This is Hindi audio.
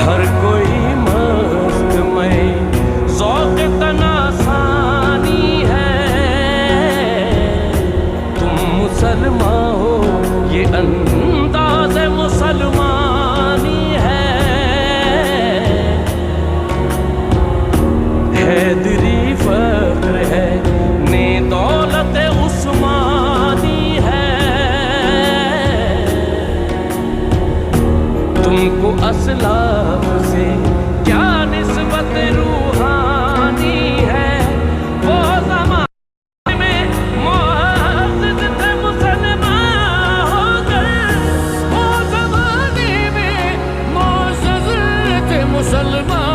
हर कोई मस्त में ज़ौक़ तनासानी है। तुम मुसलमान हो ये अंदाज़ मुसलमानी है। हैदरी फ़ख्र है ने दौलत उस्मानी है। तुमको असलाफ से क्या निस्बत रूहानी है। वो ज़माने में मुअज़्ज़िज़ थे मुसलमान हो गए। वो ज़माने में मुअज़्ज़िज़ थे मुसलमान